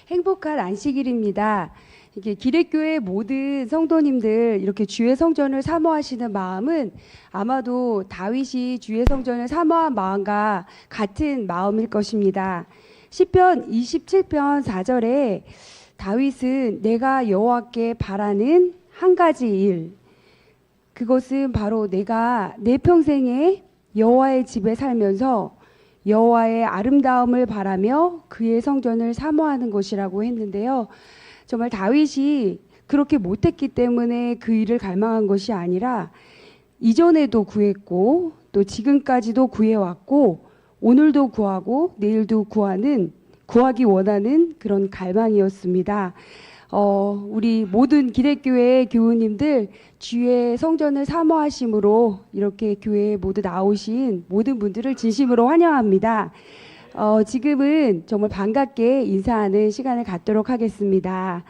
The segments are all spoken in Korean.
행복한 안식일입니다. 이게 기독교의 모든 성도님들 이렇게 주의 성전을 사모하시는 마음은 아마도 다윗이 주의 성전을 사모한 마음과 같은 마음일 것입니다. 시편 27편 4절에 다윗은 내가 여호와께 바라는 한 가지 일, 그것은 바로 내가 내 평생에 여호와의 집에 살면서 여호와의 아름다움을 바라며 그의 성전을 사모하는 것이라고 했는데요. 정말 다윗이 그렇게 못했기 때문에 그 일을 갈망한 것이 아니라 이전에도 구했고 또 지금까지도 구해왔고 오늘도 구하고 내일도 구하기 원하는 그런 갈망이었습니다. 우리 모든 기독교회 교우님들 주의 성전을 사모하심으로 이렇게 교회에 모두 나오신 모든 분들을 진심으로 환영합니다. 지금은 정말 반갑게 인사하는 시간을 갖도록 하겠습니다.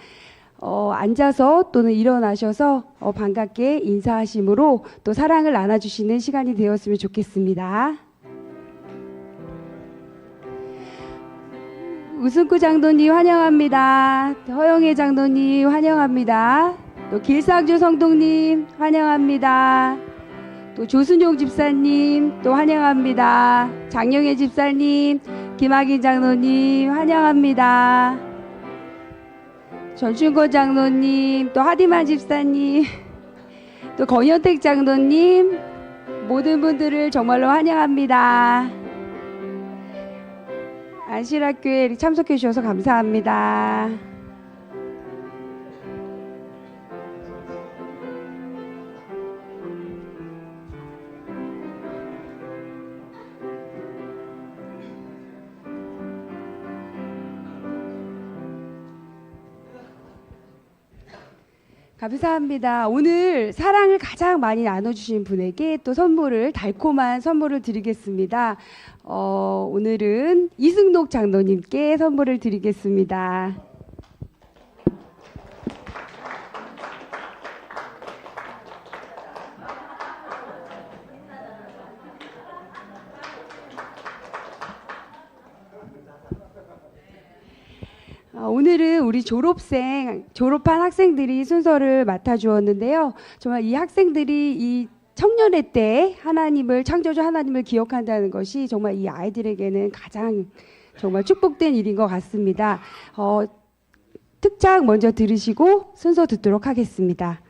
앉아서 또는 일어나셔서 반갑게 인사하심으로 또 사랑을 나눠주시는 시간이 되었으면 좋겠습니다. 우승구 장로님 환영합니다. 허영애 장로님 환영합니다. 또 길상주 성도님 환영합니다. 또 조순용 집사님 또 환영합니다. 장영애 집사님, 김학인 장로님 환영합니다. 전춘권 장로님, 또 하디만 집사님, 또 권현택 장로님, 모든 분들을 정말로 환영합니다. 안실학교에 참석해 주셔서 감사합니다. 감사합니다. 오늘 사랑을 가장 많이 나눠주신 분에게 또 달콤한 선물을 드리겠습니다. 오늘은 이승록 장로님께 선물을 드리겠습니다. 오늘은 우리 졸업한 학생들이 순서를 맡아주었는데요. 정말 이 학생들이 이 청년의 때 창조주 하나님을 기억한다는 것이 정말 이 아이들에게는 가장 정말 축복된 일인 것 같습니다. 특작 먼저 들으시고 순서 듣도록 하겠습니다.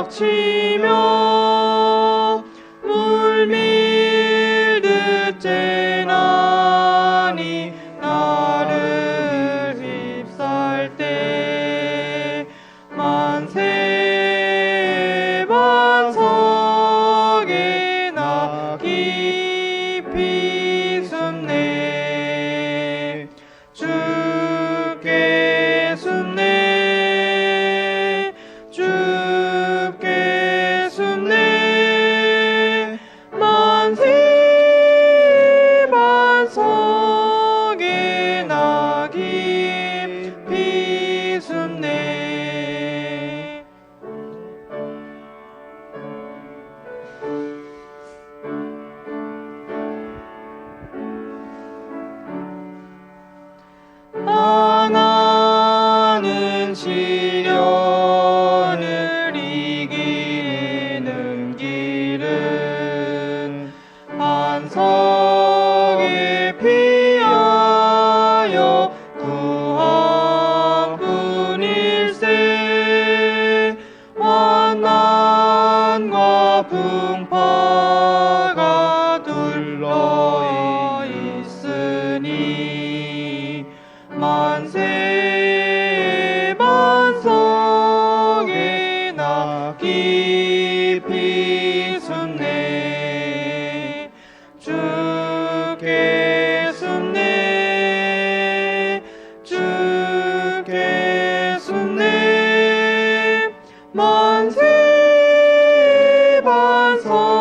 치며 나 깊이 숨네 주께 숨네 주께 숨네 만세 반석에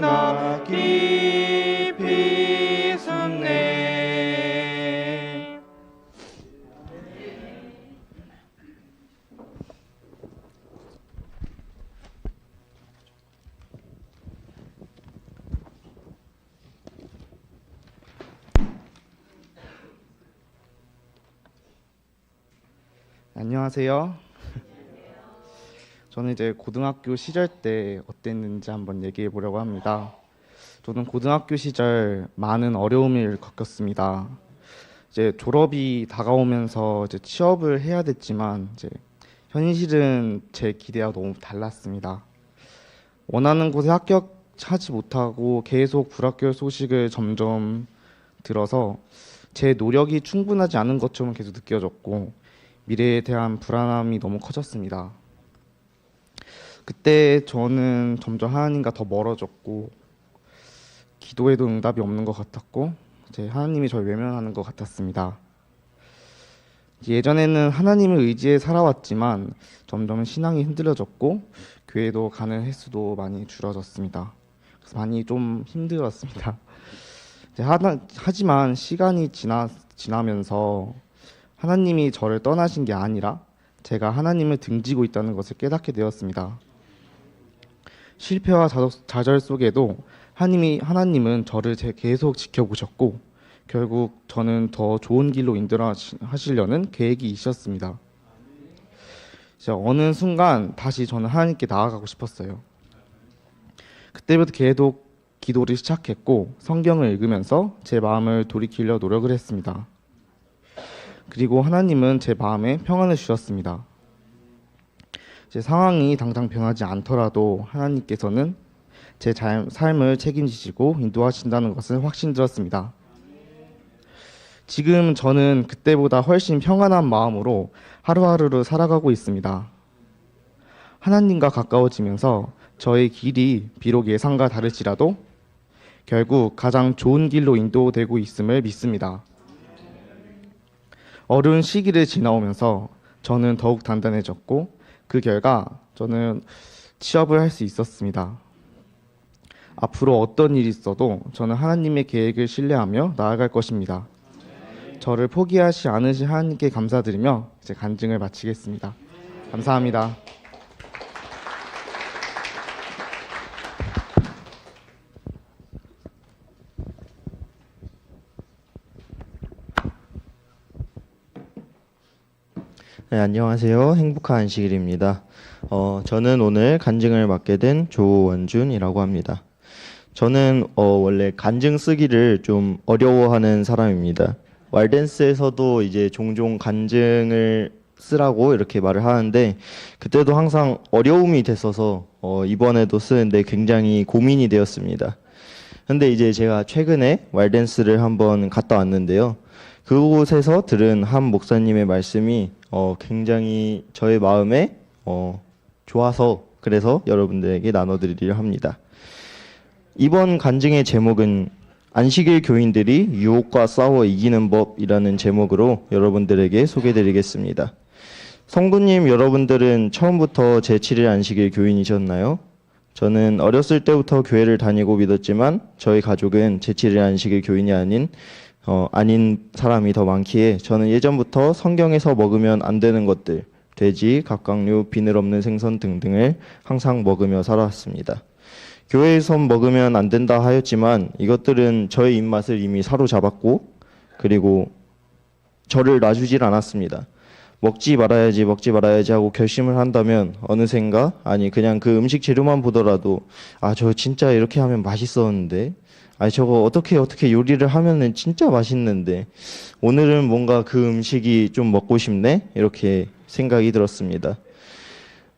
나 깊이 숨네. 안녕하세요. 저는 이제 고등학교 시절 때 어땠는지 한번 얘기해 보려고 합니다. 저는 고등학교 시절 많은 어려움을 겪었습니다. 이제 졸업이 다가오면서 이제 취업을 해야 됐지만 이제 현실은 제 기대와 너무 달랐습니다. 원하는 곳에 합격하지 못하고 계속 불합격 소식을 점점 들어서 제 노력이 충분하지 않은 것처럼 계속 느껴졌고 미래에 대한 불안함이 너무 커졌습니다. 그때 저는 점점 하나님과 더 멀어졌고 기도해도 응답이 없는 것 같았고 이제 하나님이 저를 외면하는 것 같았습니다. 예전에는 하나님을 의지해 살아왔지만 점점 신앙이 흔들려졌고 교회도 가는 횟수도 많이 줄어졌습니다. 그래서 많이 좀 힘들었습니다. 하지만 시간이 지나면서 하나님이 저를 떠나신 게 아니라 제가 하나님을 등지고 있다는 것을 깨닫게 되었습니다. 실패와 좌절 속에도 하나님은 저를 계속 지켜보셨고 결국 저는 더 좋은 길로 인도하시려는 계획이 있었습니다. 어느 순간 다시 저는 하나님께 나아가고 싶었어요. 그때부터 계속 기도를 시작했고 성경을 읽으면서 제 마음을 돌이키려 노력을 했습니다. 그리고 하나님은 제 마음에 평안을 주셨습니다. 제 상황이 당장 변하지 않더라도 하나님께서는 제 삶을 책임지시고 인도하신다는 것을 확신 들었습니다. 지금 저는 그때보다 훨씬 평안한 마음으로 하루하루를 살아가고 있습니다. 하나님과 가까워지면서 저의 길이 비록 예상과 다를지라도 결국 가장 좋은 길로 인도되고 있음을 믿습니다. 어려운 시기를 지나오면서 저는 더욱 단단해졌고 그 결과 저는 취업을 할 수 있었습니다. 앞으로 어떤 일이 있어도 저는 하나님의 계획을 신뢰하며 나아갈 것입니다. 저를 포기하지 않으신 하나님께 감사드리며 이제 간증을 마치겠습니다. 감사합니다. 네, 안녕하세요. 행복한 안식일입니다. 저는 오늘 간증을 맡게 된 조원준이라고 합니다. 저는 원래 간증 쓰기를 좀 어려워하는 사람입니다. 왈댄스에서도 이제 종종 간증을 쓰라고 이렇게 말을 하는데 그때도 항상 어려움이 됐어서 이번에도 쓰는데 굉장히 고민이 되었습니다. 근데 이제 제가 최근에 왈댄스를 한번 갔다 왔는데요. 그곳에서 들은 한 목사님의 말씀이 굉장히 저의 마음에 좋아서 그래서 여러분들에게 나눠드리려 합니다. 이번 간증의 제목은 안식일 교인들이 유혹과 싸워 이기는 법이라는 제목으로 여러분들에게 소개드리겠습니다. 성도님 여러분들은 처음부터 제7일 안식일 교인이셨나요? 저는 어렸을 때부터 교회를 다니고 믿었지만 저희 가족은 제7일 안식일 교인이 아닌 사람이 더 많기에 저는 예전부터 성경에서 먹으면 안 되는 것들, 돼지, 갑각류, 비늘 없는 생선 등등을 항상 먹으며 살아왔습니다. 교회에서 먹으면 안 된다 하였지만 이것들은 저의 입맛을 이미 사로잡았고 그리고 저를 놔주질 않았습니다. 먹지 말아야지 하고 결심을 한다면 어느샌가 그냥 그 음식 재료만 보더라도 저 진짜 이렇게 하면 맛있었는데 저거 어떻게 요리를 하면은 진짜 맛있는데 오늘은 뭔가 그 음식이 좀 먹고 싶네 이렇게 생각이 들었습니다.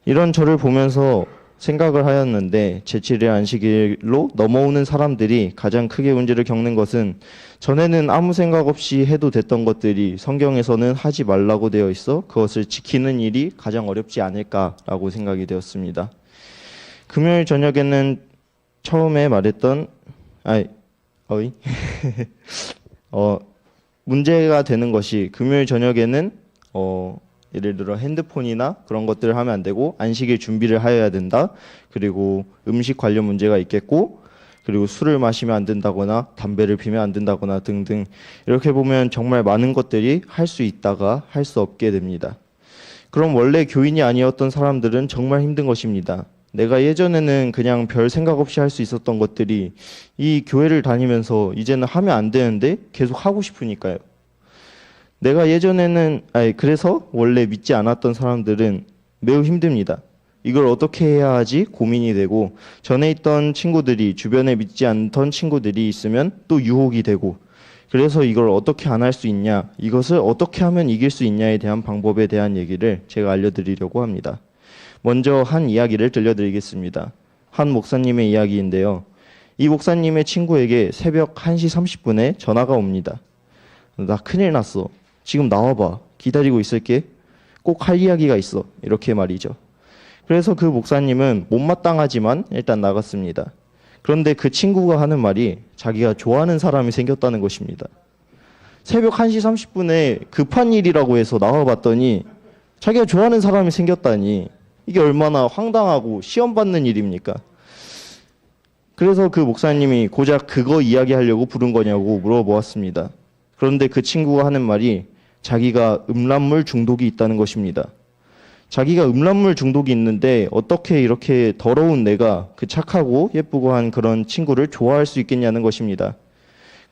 이런 저를 보면서 생각을 하였는데 제7일 안식일로 넘어오는 사람들이 가장 크게 문제를 겪는 것은 전에는 아무 생각 없이 해도 됐던 것들이 성경에서는 하지 말라고 되어 있어 그것을 지키는 일이 가장 어렵지 않을까라고 생각이 되었습니다. 금요일 저녁에는 처음에 말했던 문제가 되는 것이 금요일 저녁에는 예를 들어 핸드폰이나 그런 것들을 하면 안 되고 안식일 준비를 하여야 된다. 그리고 음식 관련 문제가 있겠고 그리고 술을 마시면 안 된다거나 담배를 피면 안 된다거나 등등 이렇게 보면 정말 많은 것들이 할 수 있다가 할 수 없게 됩니다. 그럼 원래 교인이 아니었던 사람들은 정말 힘든 것입니다. 내가 예전에는 그냥 별 생각 없이 할 수 있었던 것들이 이 교회를 다니면서 이제는 하면 안 되는데 계속 하고 싶으니까요. 내가 예전에는 그래서 원래 믿지 않았던 사람들은 매우 힘듭니다. 이걸 어떻게 해야 하지 고민이 되고 전에 있던 친구들이 주변에 믿지 않던 친구들이 있으면 또 유혹이 되고 그래서 이걸 어떻게 안 할 수 있냐 이것을 어떻게 하면 이길 수 있냐에 대한 방법에 대한 얘기를 제가 알려드리려고 합니다. 먼저 한 이야기를 들려드리겠습니다. 한 목사님의 이야기인데요. 이 목사님의 친구에게 새벽 1시 30분에 전화가 옵니다. 나 큰일 났어. 지금 나와봐. 기다리고 있을게. 꼭 할 이야기가 있어. 이렇게 말이죠. 그래서 그 목사님은 못마땅하지만 일단 나갔습니다. 그런데 그 친구가 하는 말이 자기가 좋아하는 사람이 생겼다는 것입니다. 새벽 1시 30분에 급한 일이라고 해서 나와봤더니 자기가 좋아하는 사람이 생겼다니 이게 얼마나 황당하고 시험 받는 일입니까? 그래서 그 목사님이 고작 그거 이야기하려고 부른 거냐고 물어보았습니다. 그런데 그 친구가 하는 말이 자기가 음란물 중독이 있다는 것입니다. 자기가 음란물 중독이 있는데 어떻게 이렇게 더러운 내가 그 착하고 예쁘고 한 그런 친구를 좋아할 수 있겠냐는 것입니다.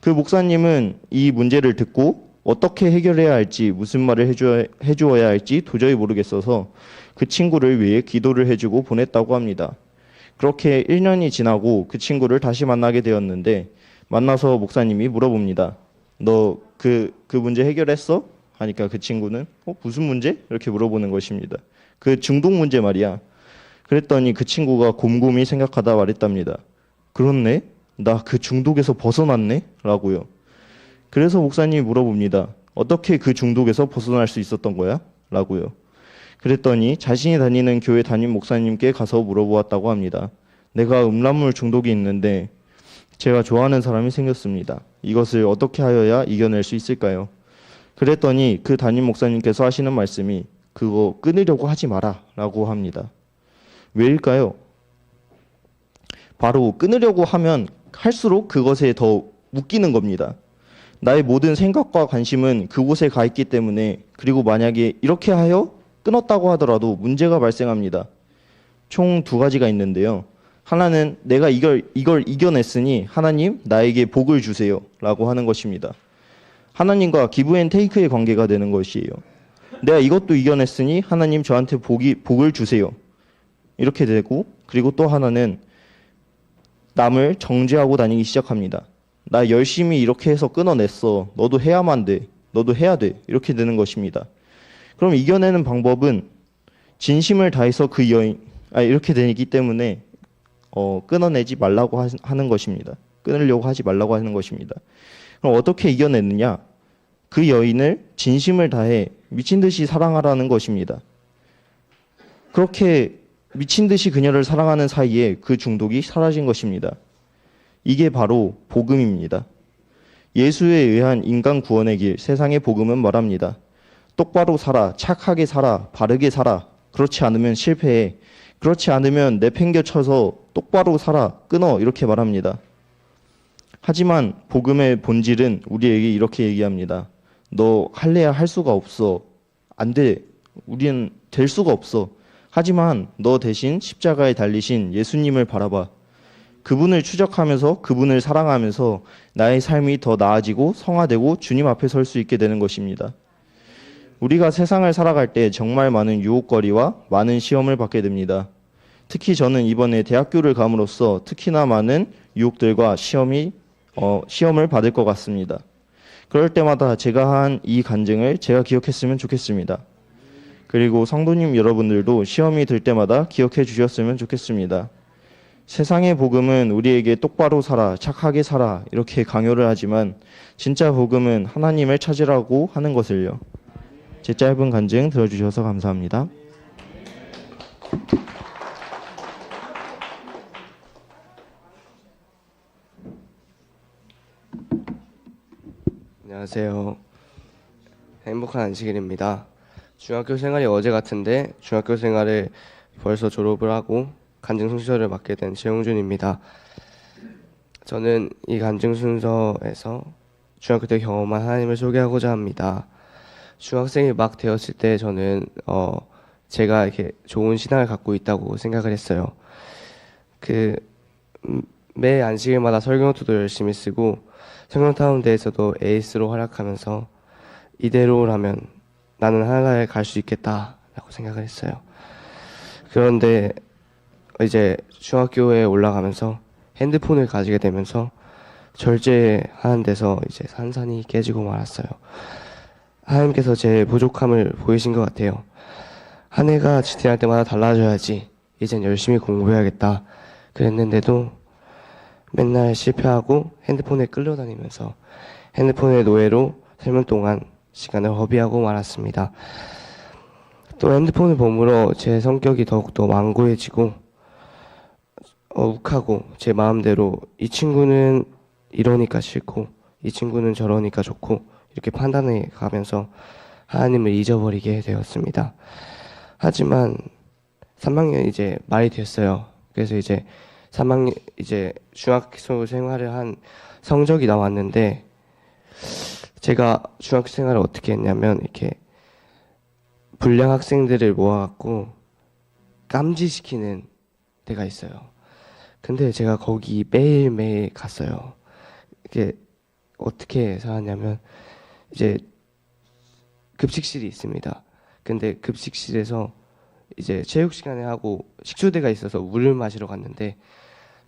그 목사님은 이 문제를 듣고 어떻게 해결해야 할지 무슨 말을 해주어야 할지 도저히 모르겠어서 그 친구를 위해 기도를 해주고 보냈다고 합니다. 그렇게 1년이 지나고 그 친구를 다시 만나게 되었는데 만나서 목사님이 물어봅니다. 너 그 문제 해결했어? 하니까 그 친구는 무슨 문제? 이렇게 물어보는 것입니다. 그 중독 문제 말이야. 그랬더니 그 친구가 곰곰이 생각하다 말했답니다. 그렇네? 나 그 중독에서 벗어났네? 라고요. 그래서 목사님이 물어봅니다. 어떻게 그 중독에서 벗어날 수 있었던 거야? 라고요. 그랬더니 자신이 다니는 교회 담임 목사님께 가서 물어보았다고 합니다. 내가 음란물 중독이 있는데 제가 좋아하는 사람이 생겼습니다. 이것을 어떻게 하여야 이겨낼 수 있을까요? 그랬더니 그 담임 목사님께서 하시는 말씀이 그거 끊으려고 하지 마라 라고 합니다. 왜일까요? 바로 끊으려고 하면 할수록 그것에 더 묶이는 겁니다. 나의 모든 생각과 관심은 그곳에 가 있기 때문에 그리고 만약에 이렇게 하여 끊었다고 하더라도 문제가 발생합니다. 총 2가지가 있는데요. 하나는 내가 이걸 이겨냈으니 하나님 나에게 복을 주세요 라고 하는 것입니다. 하나님과 기브 앤 테이크의 관계가 되는 것이에요. 내가 이것도 이겨냈으니 하나님 저한테 복을 주세요. 이렇게 되고 그리고 또 하나는 남을 정죄하고 다니기 시작합니다. 나 열심히 이렇게 해서 끊어냈어. 너도 해야만 돼. 너도 해야 돼. 이렇게 되는 것입니다. 그럼 이겨내는 방법은 진심을 다해서 이렇게 되기 때문에 끊어내지 말라고 하는 것입니다. 끊으려고 하지 말라고 하는 것입니다. 그럼 어떻게 이겨내느냐? 그 여인을 진심을 다해 미친 듯이 사랑하라는 것입니다. 그렇게 미친 듯이 그녀를 사랑하는 사이에 그 중독이 사라진 것입니다. 이게 바로 복음입니다. 예수에 의한 인간 구원의 길, 세상의 복음은 말합니다. 똑바로 살아, 착하게 살아, 바르게 살아. 그렇지 않으면 실패해. 그렇지 않으면 내팽겨쳐서 똑바로 살아, 끊어 이렇게 말합니다. 하지만 복음의 본질은 우리에게 이렇게 얘기합니다. 너 할래야 할 수가 없어. 안 돼. 우리는 될 수가 없어. 하지만 너 대신 십자가에 달리신 예수님을 바라봐. 그분을 추적하면서 그분을 사랑하면서 나의 삶이 더 나아지고 성화되고 주님 앞에 설 수 있게 되는 것입니다. 우리가 세상을 살아갈 때 정말 많은 유혹거리와 많은 시험을 받게 됩니다. 특히 저는 이번에 대학교를 감으로써 특히나 많은 유혹들과 시험을 받을 것 같습니다. 그럴 때마다 제가 한 이 간증을 제가 기억했으면 좋겠습니다. 그리고 성도님 여러분들도 시험이 들 때마다 기억해 주셨으면 좋겠습니다. 세상의 복음은 우리에게 똑바로 살아, 착하게 살아 이렇게 강요를 하지만 진짜 복음은 하나님을 찾으라고 하는 것을요. 제 짧은 간증 들어주셔서 감사합니다. 안녕하세요. 행복한 안식일입니다. 중학교 생활이 어제 같은데 중학교 생활을 벌써 졸업을 하고 간증 순서를 맡게 된 최용준입니다. 저는 이 간증 순서에서 중학교 때 경험한 하나님을 소개하고자 합니다. 중학생이 막 되었을 때 저는 제가 이렇게 좋은 신앙을 갖고 있다고 생각을 했어요. 매 안식일마다 설교노트도 열심히 쓰고 성경타운데에서도 에이스로 활약하면서 이대로라면 나는 하늘나라에 갈 수 있겠다라고 생각을 했어요. 그런데 이제 중학교에 올라가면서 핸드폰을 가지게 되면서 절제하는 데서 이제 산산이 깨지고 말았어요. 하나님께서 제 부족함을 보이신 것 같아요. 한 해가 지날 때마다 달라져야지. 이젠 열심히 공부해야겠다. 그랬는데도 맨날 실패하고 핸드폰에 끌려다니면서 핸드폰의 노예로 3년 동안 시간을 허비하고 말았습니다. 또 핸드폰을 보므로 제 성격이 더욱더 완고해지고 욱하고 제 마음대로 이 친구는 이러니까 싫고 이 친구는 저러니까 좋고 이렇게 판단해 가면서 하나님을 잊어버리게 되었습니다. 하지만 3학년 이제 말이 됐어요. 그래서 이제 3학년 이제 중학교 생활을 한 성적이 나왔는데 제가 중학교 생활을 어떻게 했냐면 이렇게 불량 학생들을 모아갖고 깜지시키는 데가 있어요. 근데 제가 거기 매일매일 갔어요. 이게 어떻게 살았냐면 이제 급식실이 있습니다. 근데 급식실에서 이제 체육 시간에 하고 식수대가 있어서 물을 마시러 갔는데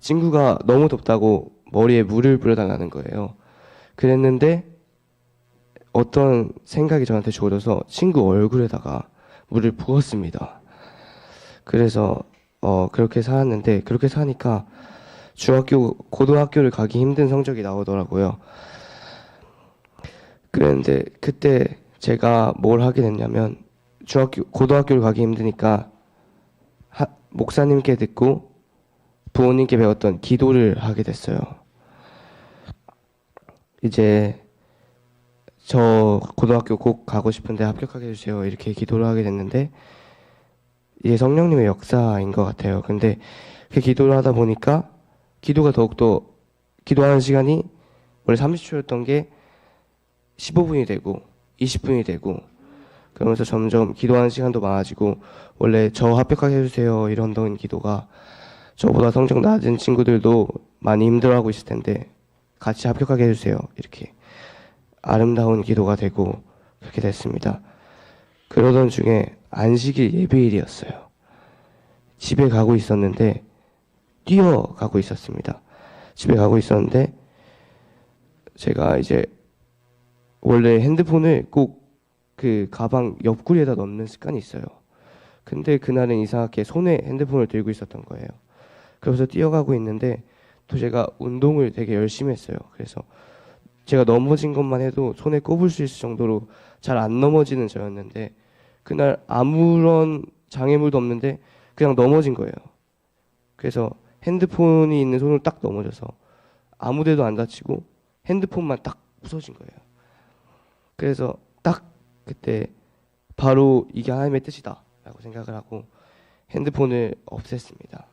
친구가 너무 덥다고 머리에 물을 뿌려달라는 거예요. 그랬는데 어떤 생각이 저한테 주어져서 친구 얼굴에다가 물을 부었습니다. 그래서 그렇게 살았는데 그렇게 사니까 고등학교를 가기 힘든 성적이 나오더라고요. 그런데 그때 제가 뭘 하게 됐냐면 고등학교를 가기 힘드니까 목사님께 듣고 부모님께 배웠던 기도를 하게 됐어요. 이제 저 고등학교 꼭 가고 싶은데 합격하게 해주세요. 이렇게 기도를 하게 됐는데 이게 성령님의 역사인 것 같아요. 근데 그 기도를 하다 보니까 기도가 더욱더 기도하는 시간이 원래 30초였던 게 15분이 되고 20분이 되고 그러면서 점점 기도하는 시간도 많아지고 원래 저 합격하게 해주세요 이런 기도가 저보다 성적 낮은 친구들도 많이 힘들어하고 있을 텐데 같이 합격하게 해주세요 이렇게 아름다운 기도가 되고 그렇게 됐습니다. 그러던 중에 안식일 예배일이었어요. 집에 가고 있었는데 뛰어가고 있었습니다. 집에 가고 있었는데 제가 이제 원래 핸드폰을 꼭 그 가방 옆구리에다 넣는 습관이 있어요. 근데 그날은 이상하게 손에 핸드폰을 들고 있었던 거예요. 그래서 뛰어가고 있는데 또 제가 운동을 되게 열심히 했어요. 그래서 제가 넘어진 것만 해도 손에 꼽을 수 있을 정도로 잘 안 넘어지는 저였는데 그날 아무런 장애물도 없는데 그냥 넘어진 거예요. 그래서 핸드폰이 있는 손을 딱 넘어져서 아무데도 안 다치고 핸드폰만 딱 부서진 거예요. 그래서 딱 그때 바로 이게 하나님의 뜻이다 라고 생각을 하고 핸드폰을 없앴습니다.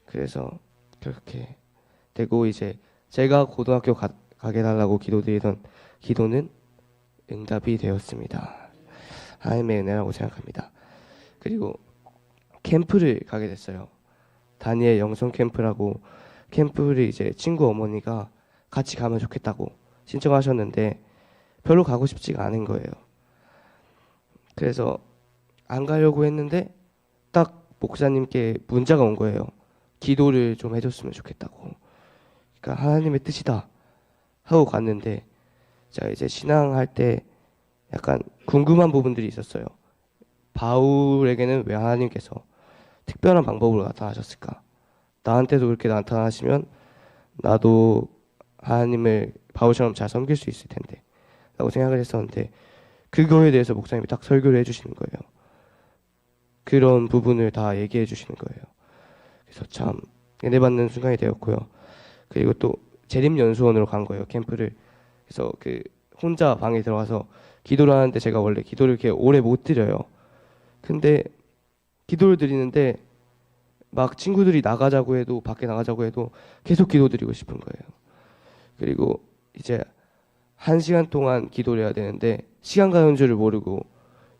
그래서 그렇게 되고 이제 제가 고등학교 가게 달라고 기도드리던 기도는 응답이 되었습니다. 하나님의 은혜라고 생각합니다. 그리고 캠프를 가게 됐어요. 다니엘 영성 캠프라고 캠프를 이제 친구 어머니가 같이 가면 좋겠다고 신청하셨는데 별로 가고 싶지가 않은 거예요. 그래서 안 가려고 했는데 딱 목사님께 문자가 온 거예요. 기도를 좀 해줬으면 좋겠다고. 그러니까 하나님의 뜻이다 하고 갔는데 제가 이제 신앙할 때 약간 궁금한 부분들이 있었어요. 바울에게는 왜 하나님께서 특별한 방법으로 나타나셨을까? 나한테도 그렇게 나타나시면 나도 하나님을 바울처럼 잘 섬길 수 있을 텐데 라고 생각을 했었는데, 그거에 대해서 목사님이 딱 설교를 해주시는 거예요. 그런 부분을 다 얘기해 주시는 거예요. 그래서 참 은혜 받는 순간이 되었고요. 그리고 또 재림연수원으로 간 거예요, 캠프를. 그래서 그 혼자 방에 들어가서 기도를 하는데, 제가 원래 기도를 이렇게 오래 못 드려요. 근데 기도를 드리는데 막 친구들이 나가자고 해도, 밖에 나가자고 해도 계속 기도 드리고 싶은 거예요. 그리고 이제 1시간 동안 기도를 해야 되는데 시간 가는 줄을 모르고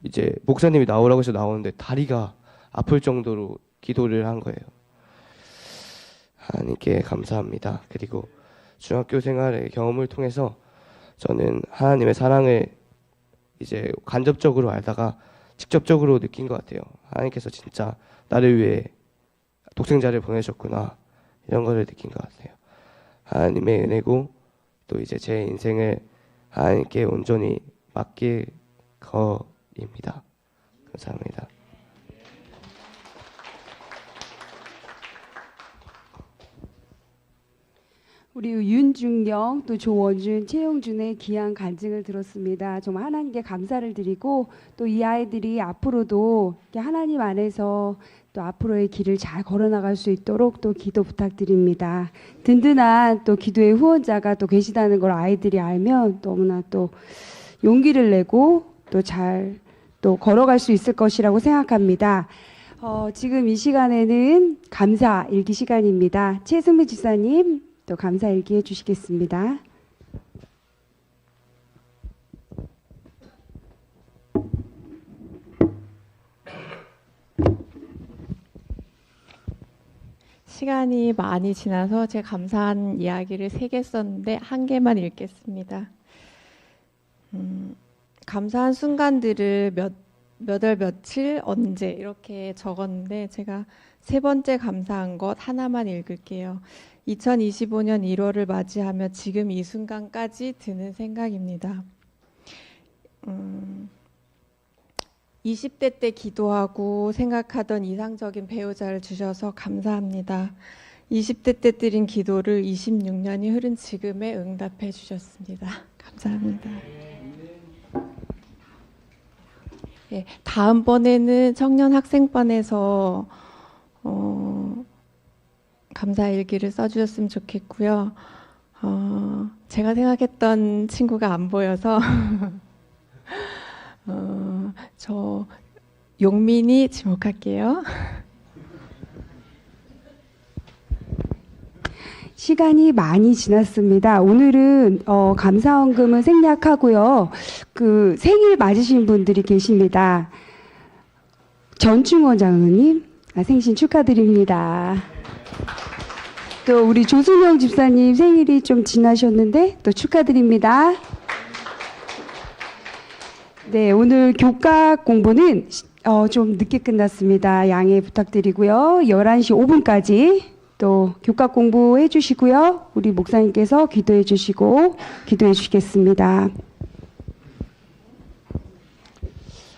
이제 목사님이 나오라고 해서 나오는데 다리가 아플 정도로 기도를 한 거예요. 하나님께 감사합니다. 그리고 중학교 생활의 경험을 통해서 저는 하나님의 사랑을 이제 간접적으로 알다가 직접적으로 느낀 것 같아요. 하나님께서 진짜 나를 위해 독생자를 보내셨구나, 이런 거를 느낀 것 같아요. 하나님의 은혜고, 또 이제 제 인생을 하나님께 온전히 맡길 거입니다. 감사합니다. 우리 윤중경, 또 조원준, 최용준의 귀한 간증을 들었습니다. 정말 하나님께 감사를 드리고, 또 이 아이들이 앞으로도 이렇게 하나님 안에서 또 앞으로의 길을 잘 걸어나갈 수 있도록 또 기도 부탁드립니다. 든든한 또 기도의 후원자가 또 계시다는 걸 아이들이 알면 너무나 또 용기를 내고 또 잘 또 걸어갈 수 있을 것이라고 생각합니다. 지금 이 시간에는 감사 일기 시간입니다. 최승미 지사님 또 감사 일기 해주시겠습니다. 시간이 많이 지나서 제 감사한 이야기를 3개 썼는데 1개만 읽겠습니다. 감사한 순간들을 몇 월 며칠 언제 이렇게 적었는데, 제가 3번째 감사한 것 하나만 읽을게요. 2025년 1월을 맞이하며 지금 이 순간까지 드는 생각입니다. 20대 때 기도하고 생각하던 이상적인 배우자를 주셔서 감사합니다. 20대 때 드린 기도를 26년이 흐른 지금에 응답해 주셨습니다. 감사합니다. 네, 다음번에는 청년 학생반에서 감사일기를 써주셨으면 좋겠고요. 제가 생각했던 친구가 안 보여서 저 용민이 지목할게요. 시간이 많이 지났습니다. 오늘은 감사원금은 생략하고요. 그 생일 맞으신 분들이 계십니다. 전충원 장로님 생신 축하드립니다. 또 우리 조순영 집사님 생일이 좀 지나셨는데 또 축하드립니다. 네, 오늘 교과 공부는 좀 늦게 끝났습니다. 양해 부탁드리고요. 11시 5분까지 또 교과 공부해 주시고요. 우리 목사님께서 기도해 주시고 기도해 주시겠습니다.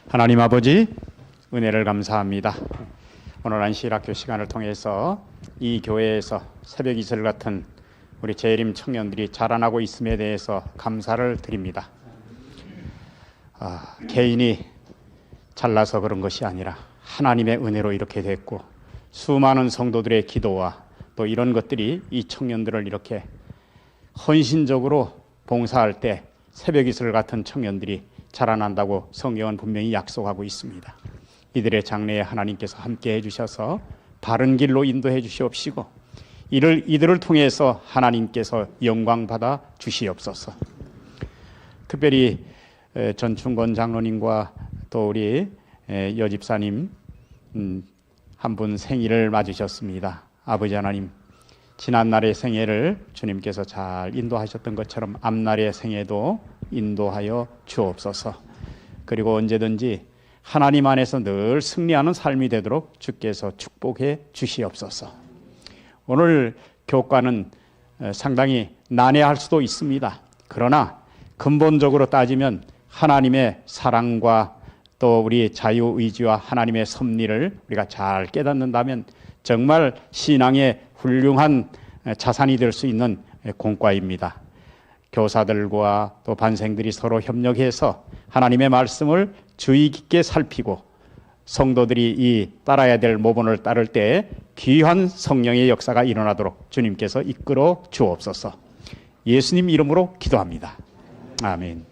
하나님 아버지, 은혜를 감사합니다. 오늘 안식학교 시간을 통해서 이 교회에서 새벽 이슬 같은 우리 재림 청년들이 자라나고 있음에 대해서 감사를 드립니다. 개인이 잘나서 그런 것이 아니라 하나님의 은혜로 이렇게 됐고, 수많은 성도들의 기도와 또 이런 것들이 이 청년들을 이렇게 헌신적으로 봉사할 때 새벽 이슬 같은 청년들이 자라난다고 성경은 분명히 약속하고 있습니다. 이들의 장래에 하나님께서 함께 해주셔서 바른 길로 인도해 주시옵시고, 이들을 통해서 하나님께서 영광 받아 주시옵소서. 특별히 전충건 장로님과 또 우리 여집사님 한 분 생일을 맞으셨습니다. 아버지 하나님, 지난날의 생애를 주님께서 잘 인도하셨던 것처럼 앞날의 생애도 인도하여 주옵소서. 그리고 언제든지 하나님 안에서 늘 승리하는 삶이 되도록 주께서 축복해 주시옵소서. 오늘 교과는 상당히 난해할 수도 있습니다. 그러나 근본적으로 따지면 하나님의 사랑과 또 우리 자유의지와 하나님의 섭리를 우리가 잘 깨닫는다면 정말 신앙의 훌륭한 자산이 될 수 있는 공과입니다. 교사들과 또 반생들이 서로 협력해서 하나님의 말씀을 주의 깊게 살피고 성도들이 이 따라야 될 모본을 따를 때 귀한 성령의 역사가 일어나도록 주님께서 이끌어 주옵소서. 예수님 이름으로 기도합니다. 아멘.